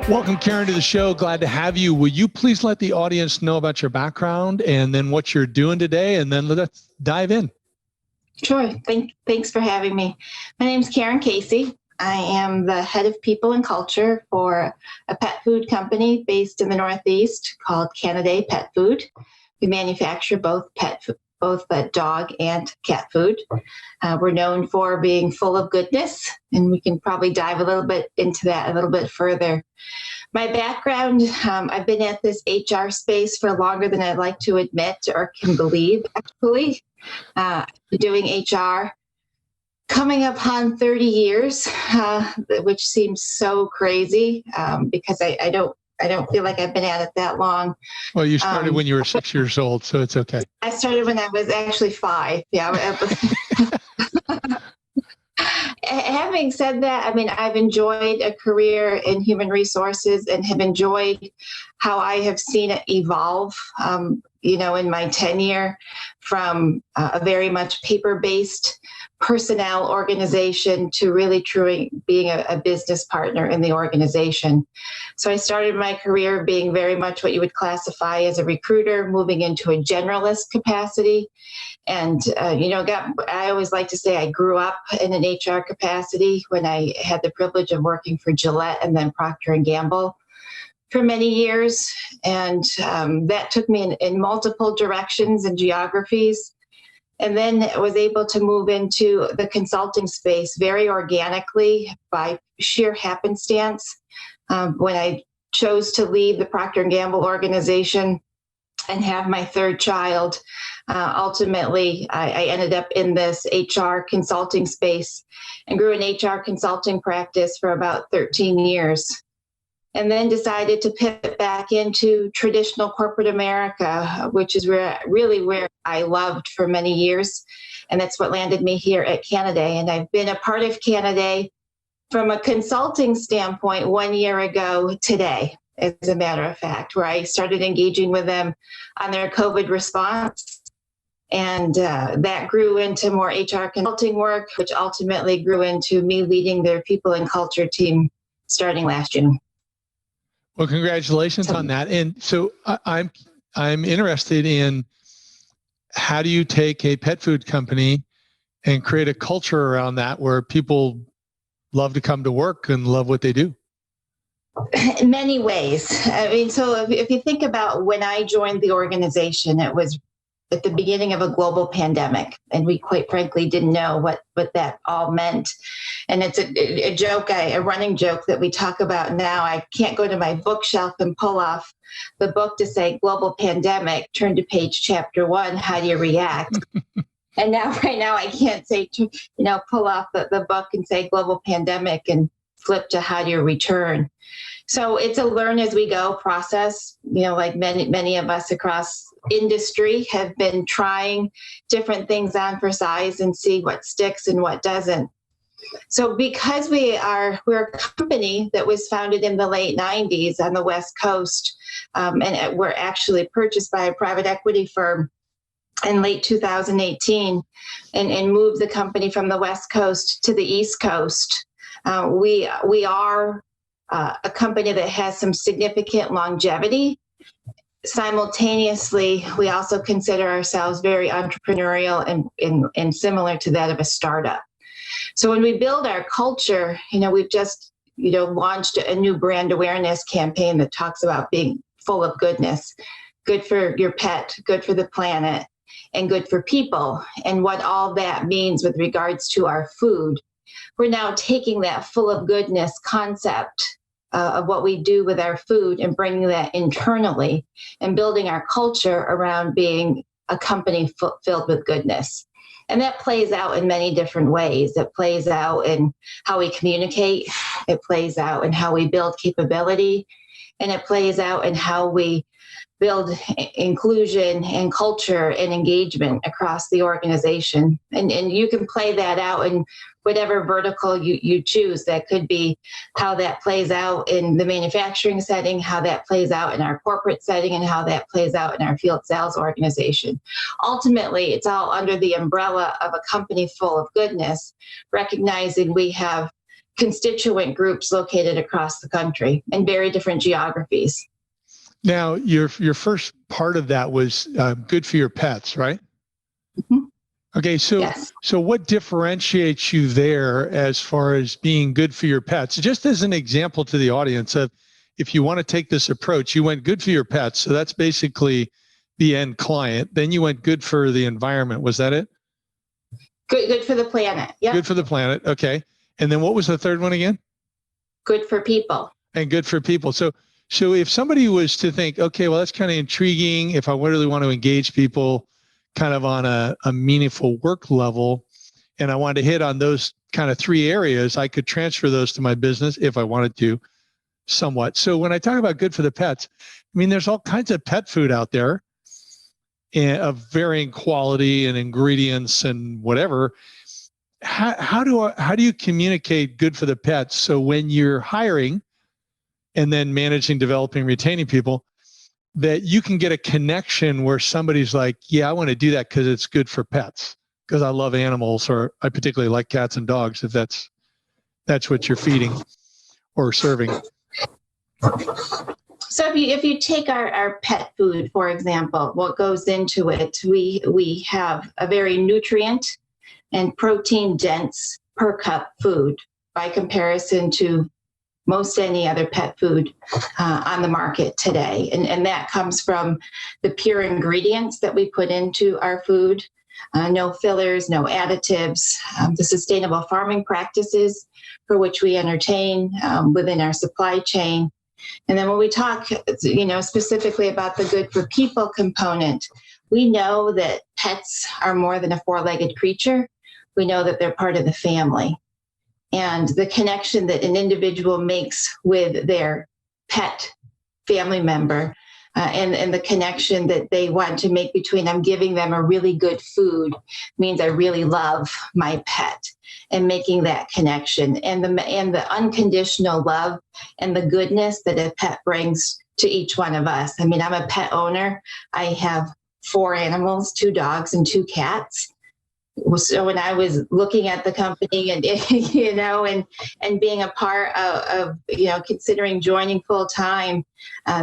Welcome, Karen, to the show. Glad to have you. Will you please let the audience know about your background and then what you're doing today, and then let's dive in. Sure. Thanks for having me. My name is Karen Casey. I am the head of people and culture for a pet food company based in the Northeast called Canidae Pet Food. We manufacture both dog and cat food. We're known for being full of goodness, and we can probably dive a little bit into that a little bit further. My background, I've been at this HR space for longer than I'd like to admit or can believe, actually. Doing HR coming up on 30 years, which seems so crazy because I don't feel like I've been at it that long. Well, you started when you were 6 years old, so it's okay. I started when I was actually 5. Yeah. Having said that, I mean, I've enjoyed a career in human resources and have enjoyed how I have seen it evolve, in my tenure from a very much paper-based personnel organization to really truly being a business partner in the organization. So I started my career being very much what you would classify as a recruiter, moving into a generalist capacity. And, I always like to say I grew up in an HR capacity when I had the privilege of working for Gillette and then Procter & Gamble for many years. And that took me in multiple directions and geographies. And then I was able to move into the consulting space very organically by sheer happenstance. When I chose to leave the Procter & Gamble organization and have my third child, ultimately, I ended up in this HR consulting space and grew an HR consulting practice for about 13 years. And then decided to pivot back into traditional corporate America, which is where I loved for many years. And that's what landed me here at Canidae. And I've been a part of Canidae from a consulting standpoint 1 year ago today, as a matter of fact, where I started engaging with them on their COVID response. And that grew into more HR consulting work, which ultimately grew into me leading their people and culture team starting last June. Well, congratulations on that. And so I'm interested in, how do you take a pet food company and create a culture around that where people love to come to work and love what they do? In many ways. I mean, so if you think about when I joined the organization, it was at the beginning of a global pandemic, and we quite frankly didn't know what that all meant. And it's a joke, a running joke that we talk about now. I can't go to my bookshelf and pull off the book to say global pandemic, turn to page chapter 1, how do you react? And right now I can't say, pull off the book and say global pandemic and flip to how do you return. So it's a learn as we go process, like many of us across industry have been trying different things on for size and see what sticks and what doesn't. So because we're a company that was founded in the late 90s on the West Coast, and we're actually purchased by a private equity firm in late 2018 and moved the company from the West Coast to the East Coast. We are a company that has some significant longevity. Simultaneously, we also consider ourselves very entrepreneurial and similar to that of a startup. So when we build our culture, we've just, launched a new brand awareness campaign that talks about being full of goodness, good for your pet, good for the planet, and good for people, and what all that means with regards to our food. We're now taking that full of goodness concept of what we do with our food and bringing that internally and building our culture around being a company filled with goodness. And that plays out in many different ways. It plays out in how we communicate. It plays out in how we build capability. And it plays out in how we build inclusion and culture and engagement across the organization. And you can play that out in whatever vertical you choose. That could be how that plays out in the manufacturing setting, how that plays out in our corporate setting, and how that plays out in our field sales organization. Ultimately, it's all under the umbrella of a company full of goodness, recognizing we have constituent groups located across the country in very different geographies. Now, your first part of that was good for your pets, right? Mm-hmm. Okay, so Yes. so what differentiates you there as far as being good for your pets? Just as an example to the audience of, if you want to take this approach, you went good for your pets, so that's basically the end client. Then you went good for the environment. Was that it? Good for the planet. Yeah. Good for the planet. Okay. And then what was the third one again? Good for people. And good for people. So if somebody was to think, okay, well, that's kind of intriguing. If I really want to engage people kind of on a meaningful work level, and I wanted to hit on those kind of three areas, I could transfer those to my business if I wanted to somewhat. So when I talk about good for the pets, I mean, there's all kinds of pet food out there of varying quality and ingredients and whatever. How do you communicate good for the pets? So when you're hiring and then managing, developing, retaining people, that you can get a connection where somebody's like, yeah, I want to do that because it's good for pets, because I love animals, or I particularly like cats and dogs, if that's what you're feeding or serving. So if you take our pet food, for example, what goes into it, we have a very nutrient and protein dense per cup food by comparison to most any other pet food on the market today. And that comes from the pure ingredients that we put into our food, no fillers, no additives, the sustainable farming practices for which we entertain within our supply chain. And then when we talk, specifically about the good for people component, we know that pets are more than a four-legged creature. We know that they're part of the family. And the connection that an individual makes with their pet family member and the connection that they want to make between I'm giving them a really good food means I really love my pet, and making that connection and the unconditional love and the goodness that a pet brings to each one of us. I mean, I'm a pet owner. I have 4 animals, 2 dogs and 2 cats. So when I was looking at the company and being a part of considering joining full time,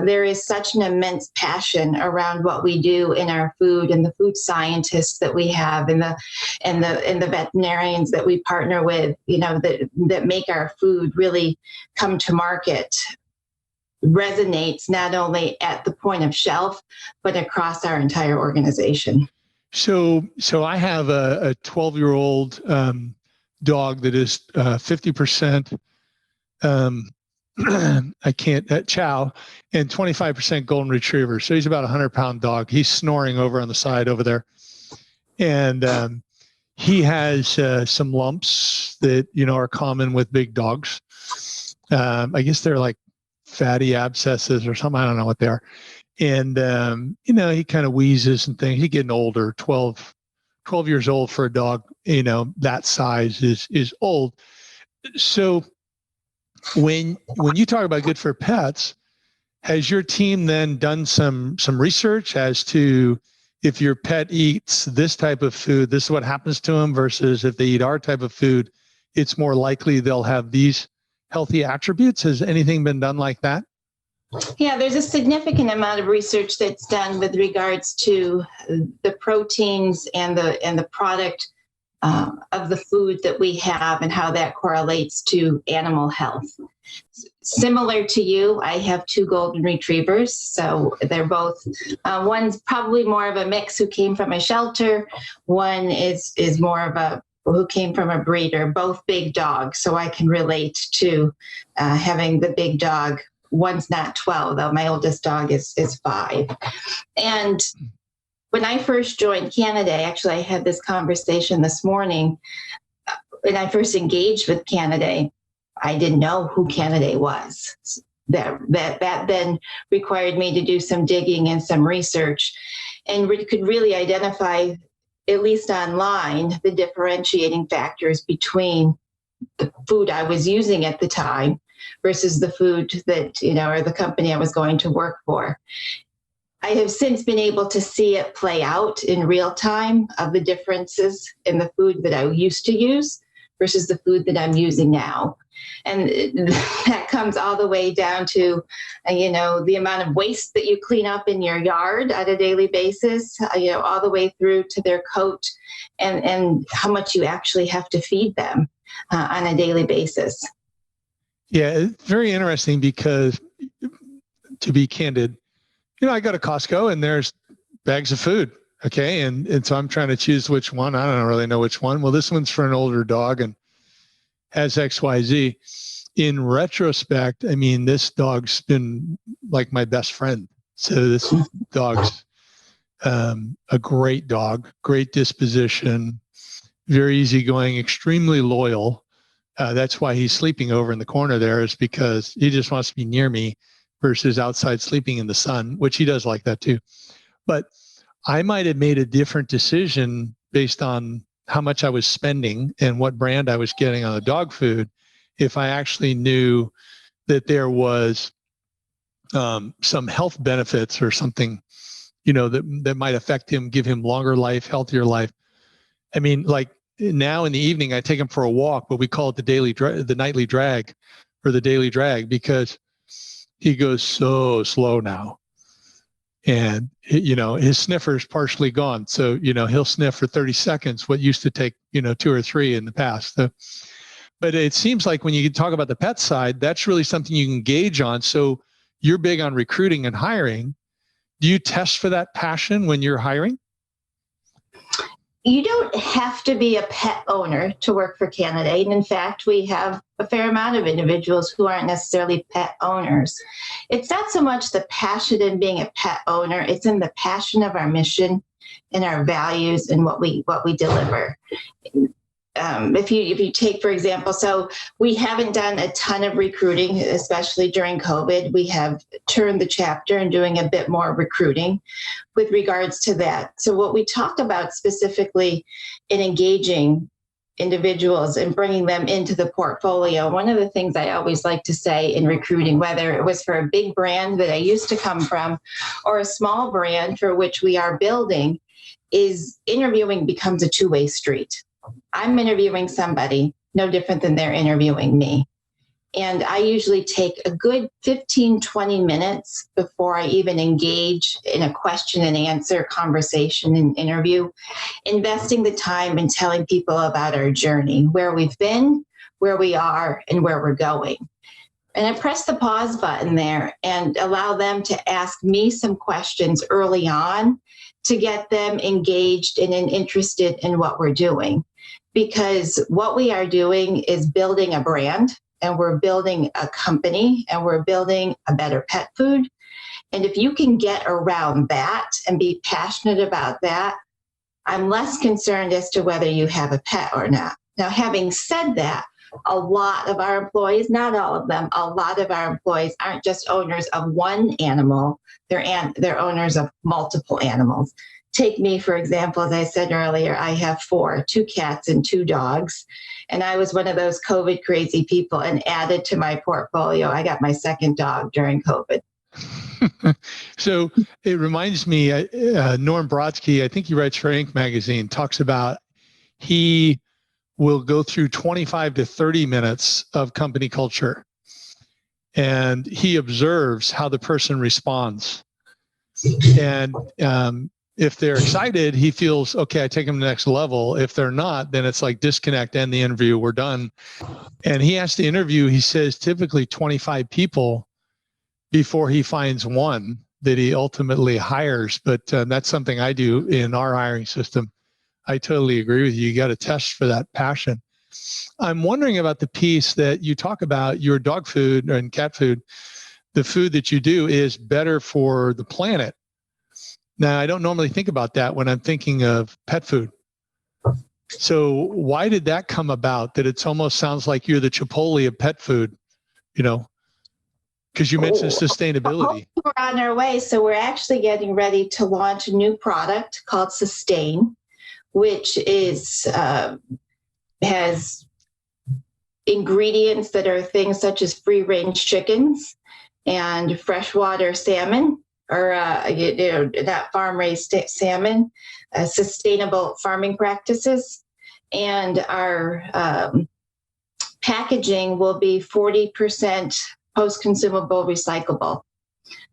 there is such an immense passion around what we do in our food, and the food scientists that we have, and the veterinarians that we partner with, that make our food really come to market, resonates not only at the point of shelf but across our entire organization. So I have a 12-year-old dog that is 50% chow and 25% golden retriever. So he's about 100-pound dog. He's snoring over on the side over there, and he has some lumps that are common with big dogs. I guess they're like fatty abscesses or something. I don't know what they are. And, he kind of wheezes and things. He's getting older, 12 years old for a dog, that size is old. So when you talk about good for pets, has your team then done some research as to if your pet eats this type of food, this is what happens to them, versus if they eat our type of food, it's more likely they'll have these healthy attributes? Has anything been done like that? Yeah, there's a significant amount of research that's done with regards to the proteins and the product of the food that we have and how that correlates to animal health. Similar to you, I have 2 golden retrievers, so they're both, one's probably more of a mix who came from a shelter, one is more of who came from a breeder, both big dogs, so I can relate to having the big dog. One's not 12, though. My oldest dog is 5. And when I first joined Canidae, actually, I had this conversation this morning. When I first engaged with Canidae, I didn't know who Canidae was. That then required me to do some digging and some research, and we could really identify, at least online, the differentiating factors between the food I was using at the time versus the food that, or the company I was going to work for. I have since been able to see it play out in real time of the differences in the food that I used to use versus the food that I'm using now. And that comes all the way down to, the amount of waste that you clean up in your yard on a daily basis, all the way through to their coat and how much you actually have to feed them on a daily basis. Yeah, it's very interesting because, to be candid, I go to Costco and there's bags of food. Okay. And so I'm trying to choose which one. I don't really know which one. Well, this one's for an older dog and has XYZ. In retrospect, I mean, this dog's been like my best friend. So this dog's a great dog, great disposition, very easygoing, extremely loyal. That's why he's sleeping over in the corner there, is because he just wants to be near me versus outside sleeping in the sun, which he does like that too. But I might have made a different decision based on how much I was spending and what brand I was getting on the dog food if I actually knew that there was some health benefits or something, that might affect him, give him longer life, healthier life. I mean, like now in the evening, I take him for a walk, but we call it the nightly drag or the daily drag because he goes so slow now. And, his sniffer is partially gone. So, he'll sniff for 30 seconds, what used to take, 2 or 3 in the past. So, but it seems like when you talk about the pet side, that's really something you can gauge on. So you're big on recruiting and hiring. Do you test for that passion when you're hiring? You don't have to be a pet owner to work for Canidae. And in fact, we have a fair amount of individuals who aren't necessarily pet owners. It's not so much the passion in being a pet owner, it's in the passion of our mission and our values and what we deliver. If you take, for example, so we haven't done a ton of recruiting, especially during COVID. We have turned the chapter and doing a bit more recruiting with regards to that. So what we talk about specifically in engaging individuals and bringing them into the portfolio, one of the things I always like to say in recruiting, whether it was for a big brand that I used to come from or a small brand for which we are building, is interviewing becomes a two-way street. I'm interviewing somebody no different than they're interviewing me. And I usually take a good 15, 20 minutes before I even engage in a question and answer conversation and interview, investing the time in telling people about our journey, where we've been, where we are, and where we're going. And I press the pause button there and allow them to ask me some questions early on to get them engaged and interested in what we're doing. Because what we are doing is building a brand, and we're building a company, and we're building a better pet food. And if you can get around that and be passionate about that, I'm less concerned as to whether you have a pet or not. Now, having said that, a lot of our employees, not all of them, a lot of our employees aren't just owners of one animal, they're owners of multiple animals. Take me, for example, as I said earlier, I have 4, 2 cats and 2 dogs. And I was one of those COVID crazy people and added to my portfolio. I got my second dog during COVID. So it reminds me, Norm Brodsky, I think he writes for Inc. magazine, talks about he will go through 25 to 30 minutes of company culture. And he observes how the person responds. And if they're excited, he feels, okay, I take them to the next level. If they're not, then it's like disconnect, end the interview, we're done. And he has to interview, he says, typically 25 people before he finds one that he ultimately hires. But that's something I do in our hiring system. I totally agree with you. You got to test for that passion. I'm wondering about the piece that you talk about, your dog food and cat food. The food that you do is better for the planet. Now, I don't normally think about that when I'm thinking of pet food. So why did that come about, that it almost sounds like you're the Chipotle of pet food, because you mentioned sustainability. We're on our way. So we're actually getting ready to launch a new product called Sustain, which is has ingredients that are things such as free-range chickens and freshwater salmon, or not farm-raised salmon, sustainable farming practices. and our packaging will be 40% post-consumable recyclable.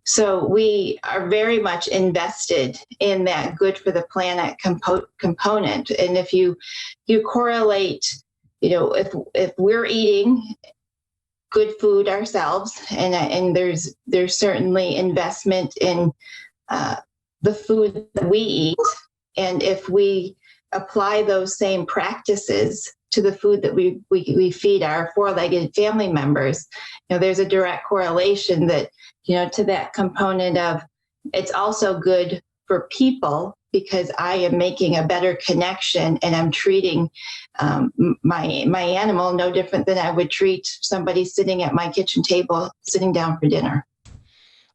So we are very much invested in that good for the planet component. And if you correlate, if we're eating good food ourselves, and there's certainly investment in the food that we eat, and if we apply those same practices to the food that we feed our four-legged family members, there's a direct correlation that, to that component of it's also good for people because I am making a better connection and I'm treating my animal no different than I would treat somebody sitting at my kitchen table, sitting down for dinner.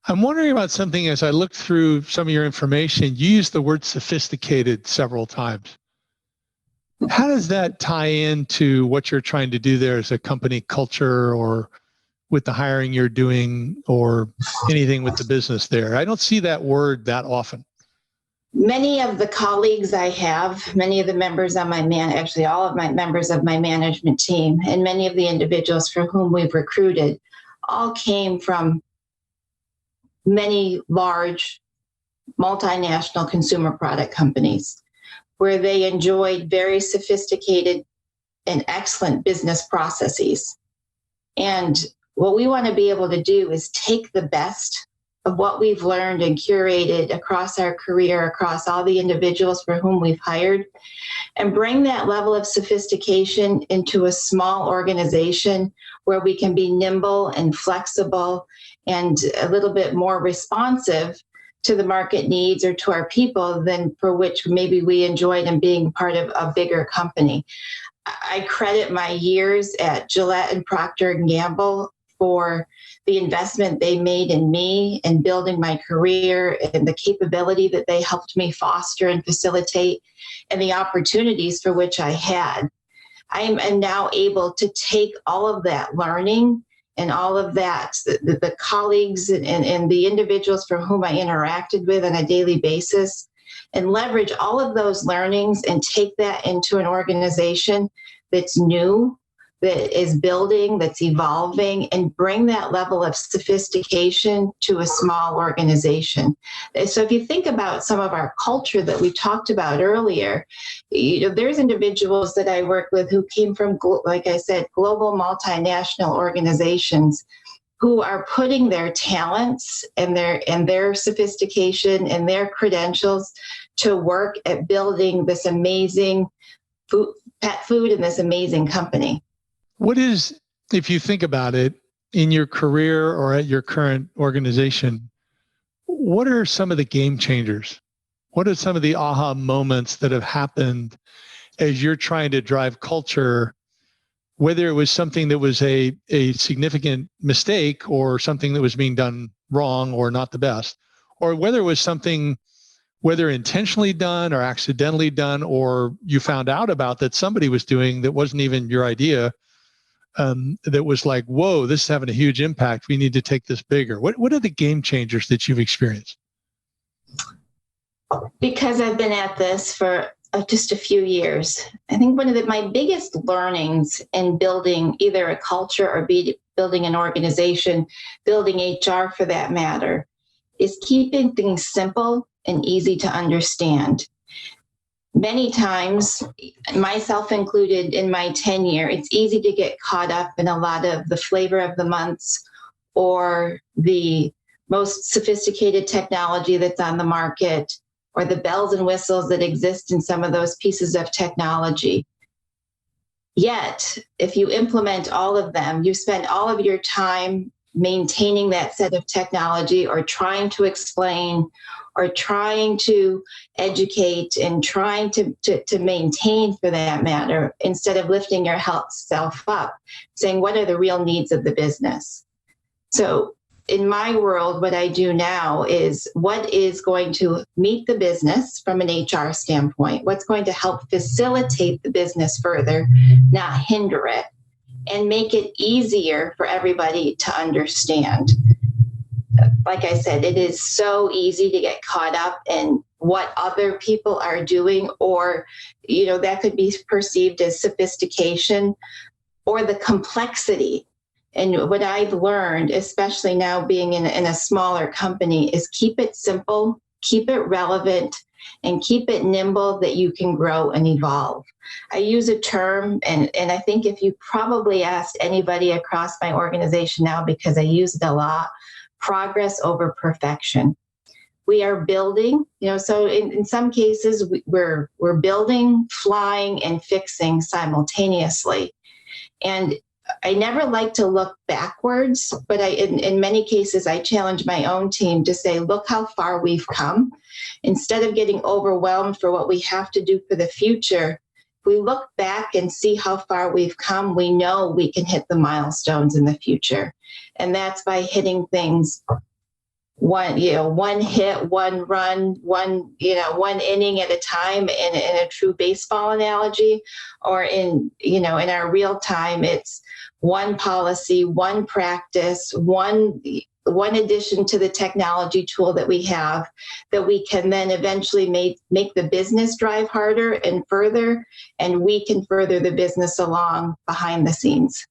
I'm wondering about something as I looked through some of your information. You used the word sophisticated several times. How does that tie into what you're trying to do there as a company culture, or with the hiring you're doing, or anything with the business there? I don't see that word that often. Many of the colleagues I have, many of the members on actually all of my members of my management team, and many of the individuals for whom we've recruited, all came from many large multinational consumer product companies, where they enjoyed very sophisticated and excellent business processes. And what we want to be able to do is take the best of what we've learned and curated across our career, across all the individuals for whom we've hired, and bring that level of sophistication into a small organization where we can be nimble and flexible and a little bit more responsive to the market needs or to our people than for which maybe we enjoyed in being part of a bigger company. I credit my years at Gillette and Procter & Gamble for the investment they made in me and building my career, and the capability that they helped me foster and facilitate, and the opportunities for which I had. I am now able to take all of that learning and all of that, the colleagues and the individuals for whom I interacted with on a daily basis, and leverage all of those learnings and take that into an organization that's new, that is building, that's evolving, and bring that level of sophistication to a small organization. So if you think about some of our culture that we talked about earlier, there's individuals that I work with who came from, like I said, global multinational organizations, who are putting their talents and their sophistication and their credentials to work at building this amazing pet food and this amazing company. What is, if you think about it, in your career or at your current organization, what are some of the game changers? What are some of the aha moments that have happened as you're trying to drive culture, whether it was something that was a significant mistake or something that was being done wrong or not the best, or whether it was something, whether intentionally done or accidentally done, or you found out about that somebody was doing that wasn't even your idea, that was like, whoa, this is having a huge impact. We need to take this bigger. What are the game changers that you've experienced? Because I've been at this for just a few years, I think one of my biggest learnings in building either a culture or building an organization, building HR for that matter, is keeping things simple and easy to understand. Many times, myself included in my tenure, it's easy to get caught up in a lot of the flavor of the months or the most sophisticated technology that's on the market, or the bells and whistles that exist in some of those pieces of technology. Yet, if you implement all of them, you spend all of your time maintaining that set of technology, or trying to explain, or trying to educate, and trying to maintain, for that matter, instead of lifting yourself up, saying, what are the real needs of the business? So in my world, what I do now is what is going to meet the business from an HR standpoint, what's going to help facilitate the business further, not hinder it, and make it easier for everybody to understand. Like I said, it is so easy to get caught up in what other people are doing, or, that could be perceived as sophistication or the complexity. And what I've learned, especially now being in a smaller company, is keep it simple, keep it relevant, and keep it nimble that you can grow and evolve. I use a term, and I think if you probably asked anybody across my organization now, because I use it a lot, progress over perfection. We are building, so in some cases we're building, flying, and fixing simultaneously. And I never like to look backwards, but in many cases, I challenge my own team to say, look how far we've come. Instead of getting overwhelmed for what we have to do for the future, if we look back and see how far we've come, we know we can hit the milestones in the future. And that's by hitting things one hit, one run, one inning at a time in a true baseball analogy, or in our real time, it's one policy, one practice, one addition to the technology tool that we have, that we can then eventually make the business drive harder and further, and we can further the business along behind the scenes.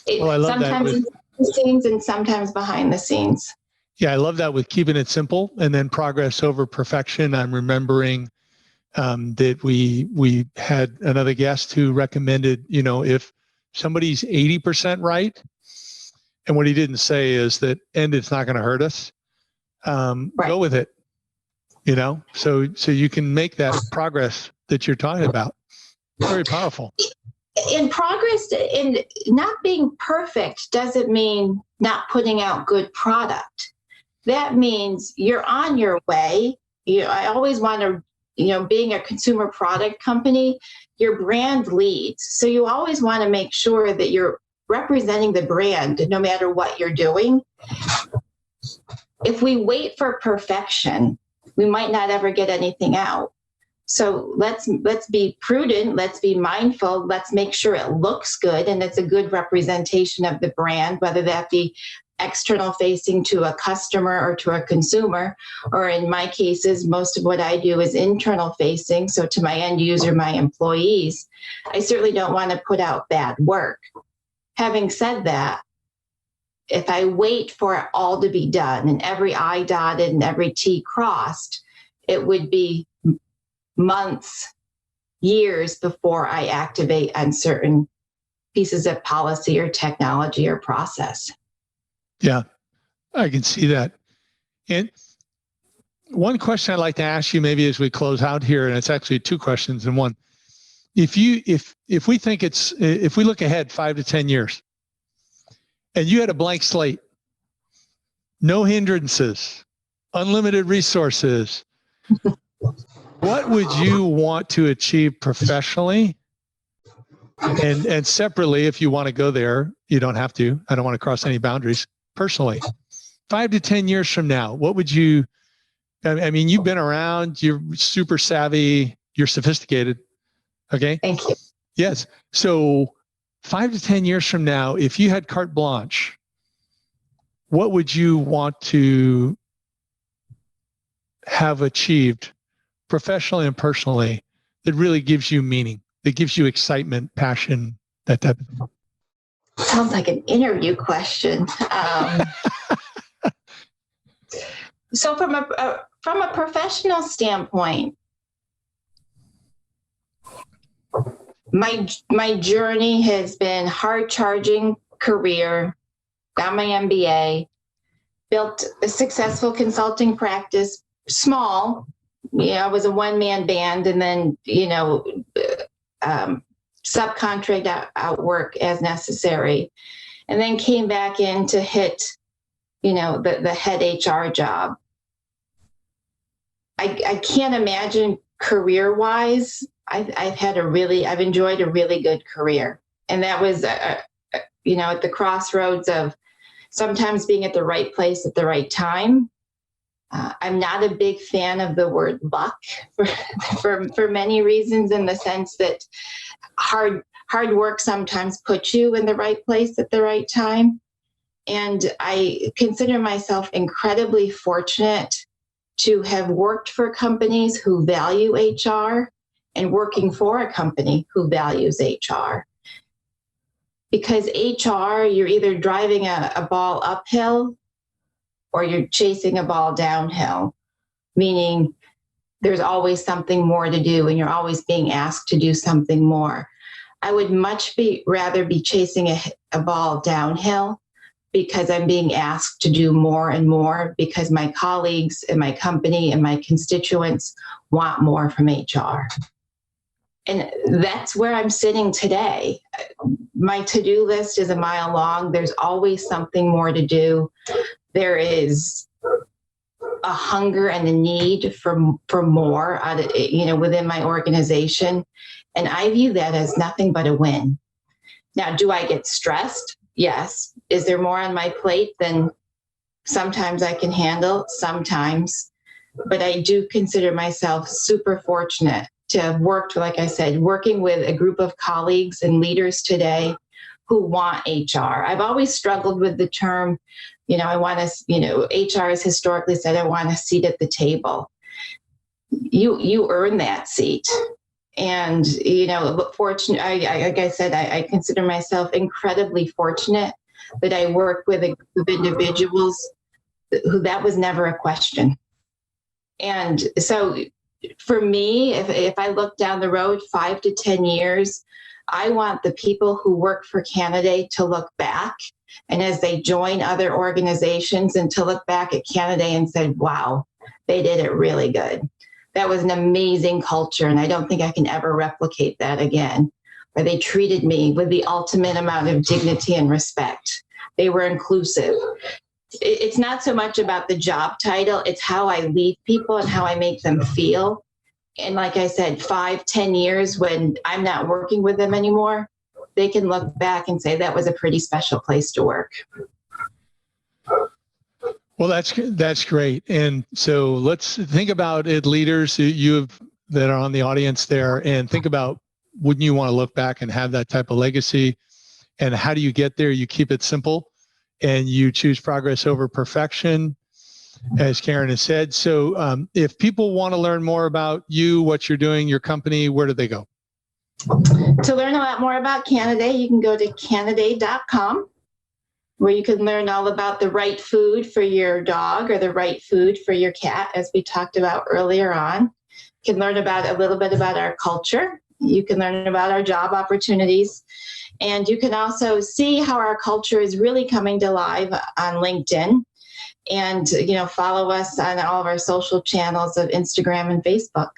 Well, I love sometimes that. The scenes and sometimes behind the scenes. Yeah, I love that with keeping it simple and then progress over perfection. I'm remembering that we had another guest who recommended, if somebody's 80% right, and what he didn't say is that, and it's not going to hurt us, right. Go with it, so you can make that progress that you're talking about. Very powerful. In progress, in not being perfect doesn't mean not putting out good product. That means you're on your way. I always want to, being a consumer product company, your brand leads. So you always want to make sure that you're representing the brand no matter what you're doing. If we wait for perfection, we might not ever get anything out. So let's be prudent, let's be mindful, let's make sure it looks good and it's a good representation of the brand, whether that be external facing to a customer or to a consumer, or in my cases, most of what I do is internal facing, so to my end user, my employees. I certainly don't want to put out bad work. Having said that, if I wait for it all to be done and every I dotted and every T crossed, it would be months, years before I activate on certain pieces of policy or technology or process. Yeah, I can see that. And one question I'd like to ask you maybe as we close out here, and it's actually two questions in one. If we think if we look ahead 5 to 10 years and you had a blank slate, no hindrances, unlimited resources, what would you want to achieve professionally? And separately, if you want to go there, you don't have to. I don't want to cross any boundaries. Personally, 5 to 10 years from now, what would you, I mean, you've been around, you're super savvy, you're sophisticated. Okay. Thank you. Yes. So 5 to 10 years from now, if you had carte blanche, what would you want to have achieved professionally and personally that really gives you meaning, that gives you excitement, passion, that type of thing? Sounds like an interview question. So from a professional standpoint, my journey has been hard-charging career, got my MBA, built a successful consulting practice, small. I was a one-man band, and then, subcontract out work as necessary, and then came back in to hit, the head HR job. I can't imagine career-wise. I've enjoyed a really good career, and that was, at the crossroads of sometimes being at the right place at the right time. I'm not a big fan of the word luck for many reasons, in the sense that hard work sometimes puts you in the right place at the right time. And I consider myself incredibly fortunate to have worked for companies who value HR and working for a company who values HR. Because HR, you're either driving a ball uphill or you're chasing a ball downhill, meaning there's always something more to do and you're always being asked to do something more. I would rather be chasing a ball downhill because I'm being asked to do more and more because my colleagues and my company and my constituents want more from HR. And that's where I'm sitting today. My to-do list is a mile long. There's always something more to do. There is a hunger and a need for more within my organization. And I view that as nothing but a win. Now, do I get stressed? Yes. Is there more on my plate than sometimes I can handle? Sometimes. But I do consider myself super fortunate to have worked, like I said, working with a group of colleagues and leaders today who want HR. I've always struggled with the term, HR has historically said, I want a seat at the table. You earn that seat. And, fortunate, like I said, I consider myself incredibly fortunate that I work with a group of individuals who that was never a question. And so for me, if I look down the road 5 to 10 years, I want the people who work for Canidae to look back and as they join other organizations and to look back at Canidae and say, wow, they did it really good. That was an amazing culture, and I don't think I can ever replicate that again. Where they treated me with the ultimate amount of dignity and respect. They were inclusive. It's not so much about the job title, it's how I lead people and how I make them feel. And like I said, 5, 10 years when I'm not working with them anymore, they can look back and say that was a pretty special place to work. Well, that's great. And so let's think about it, leaders that are on the audience there, and think about, wouldn't you want to look back and have that type of legacy? And how do you get there? You keep it simple and you choose progress over perfection, as Karen has said. So if people want to learn more about you, what you're doing, your company, where do they go? To learn a lot more about Canidae, you can go to Canidae.com, where you can learn all about the right food for your dog or the right food for your cat, as we talked about earlier on. You can learn about a little bit about our culture. You can learn about our job opportunities. And you can also see how our culture is really coming to life on LinkedIn. And, follow us on all of our social channels of Instagram and Facebook.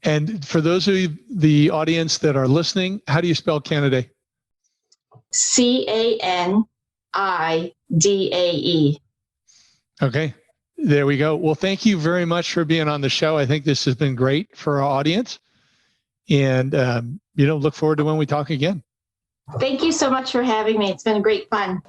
And for those of you, the audience that are listening, how do you spell Canidae? Canidae. Okay, there we go. Well, thank you very much for being on the show. I think this has been great for our audience. And, look forward to when we talk again. Thank you so much for having me. It's been great fun.